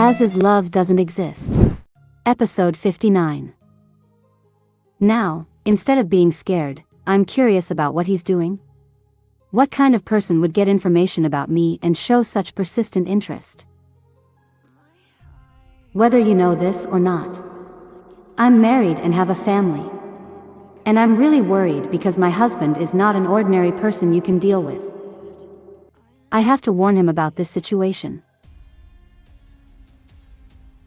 As is love doesn't exist. Episode 59. Now, instead of being scared, I'm curious about what he's doing. What kind of person would get information about me and show such persistent interest? Whether you know this or not, I'm married and have a family. And I'm really worried because my husband is not an ordinary person you can deal with. I have to warn him about this situation.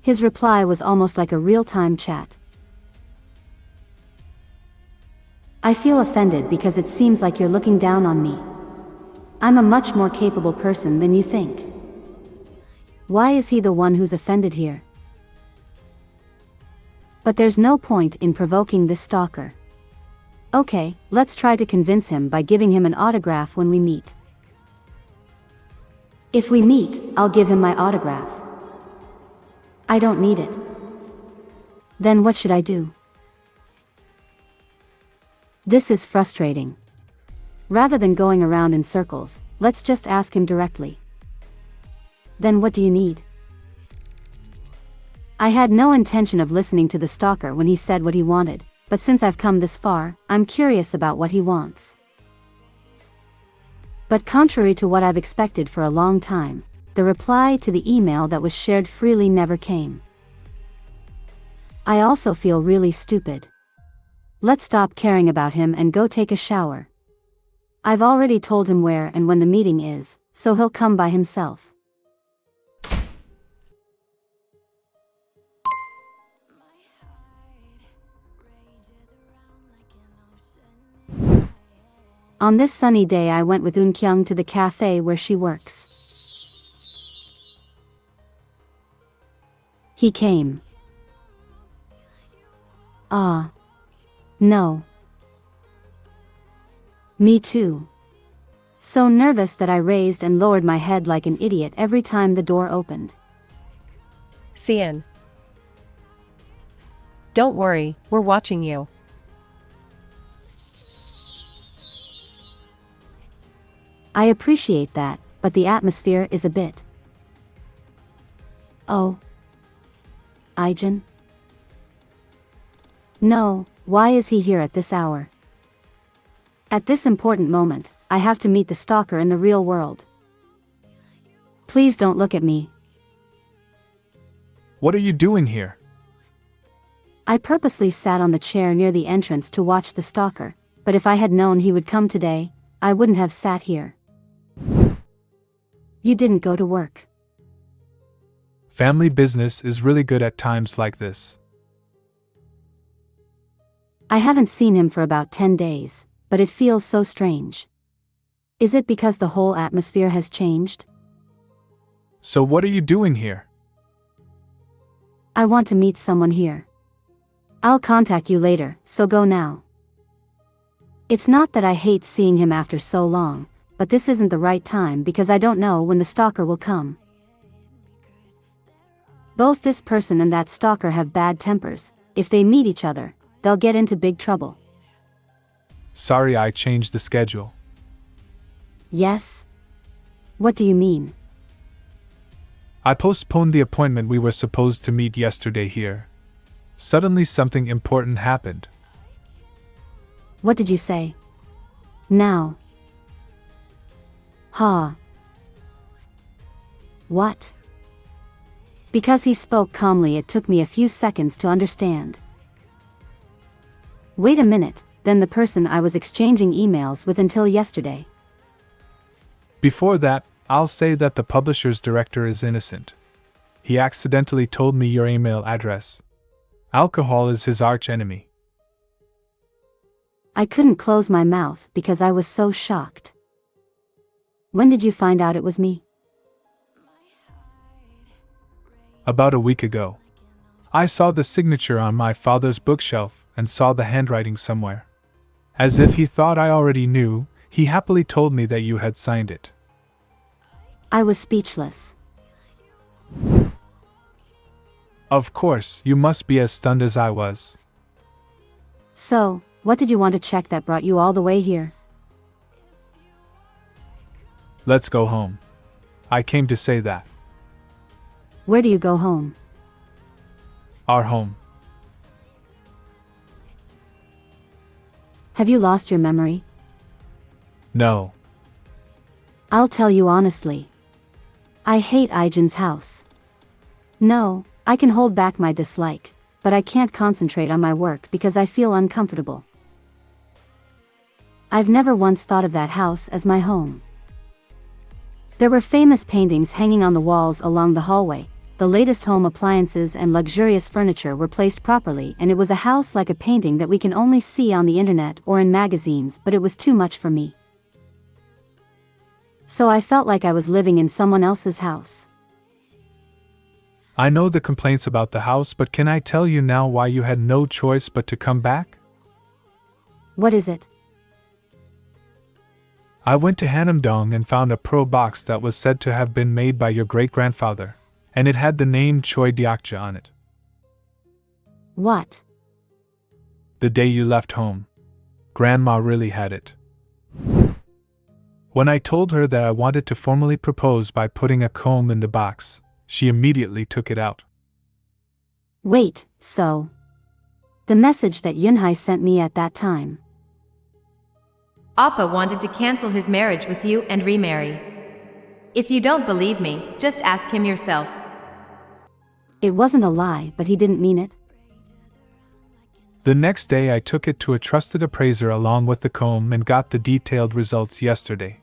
His reply was almost like a real-time chat. I feel offended because it seems like you're looking down on me. I'm a much more capable person than you think. Why is he the one who's offended here? But there's no point in provoking this stalker. Okay, let's try to convince him by giving him an autograph when we meet. If we meet, I'll give him my autograph. I don't need it. Then what should I do? This is frustrating. Rather than going around in circles, let's just ask him directly. Then what do you need? I had no intention of listening to the stalker when he said what he wanted, but since I've come this far, I'm curious about what he wants. But contrary to what I've expected for a long time, the reply to the email that was shared freely never came. I also feel really stupid. Let's stop caring about him and go take a shower. I've already told him where and when the meeting is, so he'll come by himself. On this sunny day I went with Eun to the cafe where she works. He came. No. Me too. So nervous that I raised and lowered my head like an idiot every time the door opened. Siyeon. Don't worry, we're watching you. I appreciate that, but the atmosphere is a bit. Oh. Ijun? No, why is he here at this hour? At this important moment, I have to meet the stalker in the real world. Please don't look at me. What are you doing here? I purposely sat on the chair near the entrance to watch the stalker, but if I had known he would come today, I wouldn't have sat here. You didn't go to work. Family business is really good at times like this. I haven't seen him for about 10 days, but it feels so strange. Is it because the whole atmosphere has changed? So what are you doing here? I want to meet someone here. I'll contact you later, so go now. It's not that I hate seeing him after so long, but this isn't the right time because I don't know when the stalker will come. Both this person and that stalker have bad tempers. If they meet each other, they'll get into big trouble. Sorry I changed the schedule. Yes? What do you mean? I postponed the appointment we were supposed to meet yesterday here. Suddenly something important happened. What did you say? Now. What? Because he spoke calmly, it took me a few seconds to understand. Wait a minute, then the person I was exchanging emails with until yesterday. Before that, I'll say that the publisher's director is innocent. He accidentally told me your email address. Alcohol is his arch enemy. I couldn't close my mouth because I was so shocked. When did you find out it was me? About a week ago. I saw the signature on my father's bookshelf and saw the handwriting somewhere. As if he thought I already knew, he happily told me that you had signed it. I was speechless. Of course, you must be as stunned as I was. So, what did you want to check that brought you all the way here? Let's go home. I came to say that. Where do you go home? Our home. Have you lost your memory? No. I'll tell you honestly. I hate Ijun's house. No, I can hold back my dislike, but I can't concentrate on my work because I feel uncomfortable. I've never once thought of that house as my home. There were famous paintings hanging on the walls along the hallway. The latest home appliances and luxurious furniture were placed properly, and it was a house like a painting that we can only see on the internet or in magazines, but it was too much for me. So I felt like I was living in someone else's house. I know the complaints about the house, but can I tell you now why you had no choice but to come back? What is it? I went to Hanamdong and found a pearl box that was said to have been made by your great-grandfather, and it had the name Choi Deokja on it. What? The day you left home. Grandma really had it. When I told her that I wanted to formally propose by putting a comb in the box, she immediately took it out. Wait, so the message that Yunhai sent me at that time. Appa wanted to cancel his marriage with you and remarry. If you don't believe me, just ask him yourself. It wasn't a lie, but he didn't mean it. The next day I took it to a trusted appraiser along with the comb and got the detailed results yesterday.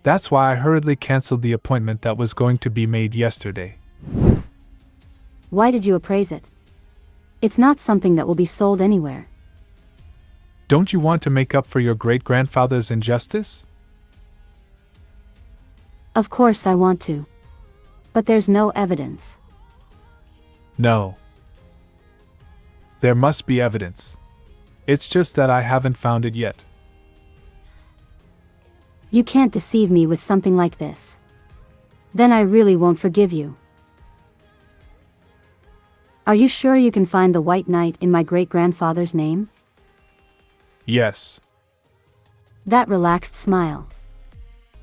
That's why I hurriedly canceled the appointment that was going to be made yesterday. Why did you appraise it? It's not something that will be sold anywhere. Don't you want to make up for your great-grandfather's injustice? Of course I want to. But there's no evidence. No. There must be evidence. It's just that I haven't found it yet. You can't deceive me with something like this. Then I really won't forgive you. Are you sure you can find the white knight in my great-grandfather's name? Yes. That relaxed smile.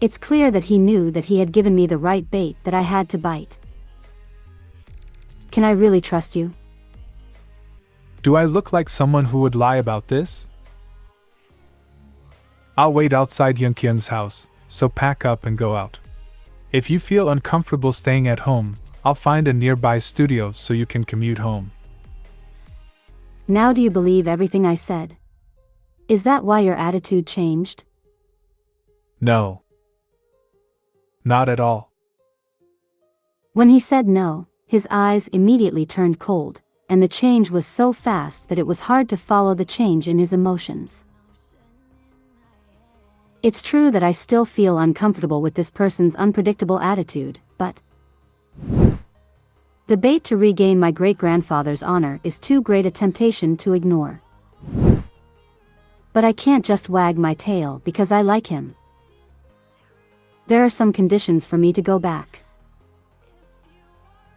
It's clear that he knew that he had given me the right bait that I had to bite. Can I really trust you? Do I look like someone who would lie about this? I'll wait outside Yunkyun's house, so pack up and go out. If you feel uncomfortable staying at home, I'll find a nearby studio so you can commute home. Now do you believe everything I said? Is that why your attitude changed? No. Not at all. When he said no, his eyes immediately turned cold, and the change was so fast that it was hard to follow the change in his emotions. It's true that I still feel uncomfortable with this person's unpredictable attitude, but the bait to regain my great-grandfather's honor is too great a temptation to ignore. But I can't just wag my tail because I like him. There are some conditions for me to go back.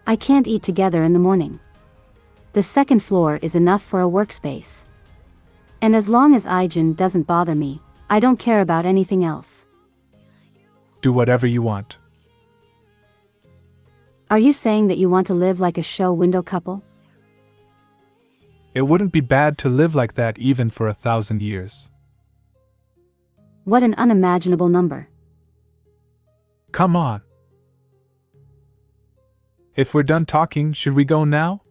I can't eat together in the morning. The second floor is enough for a workspace. And as long as Ijun doesn't bother me, I don't care about anything else. Do whatever you want. Are you saying that you want to live like a show window couple? It wouldn't be bad to live like that even for 1,000 years. What an unimaginable number. Come on. If we're done talking, should we go now?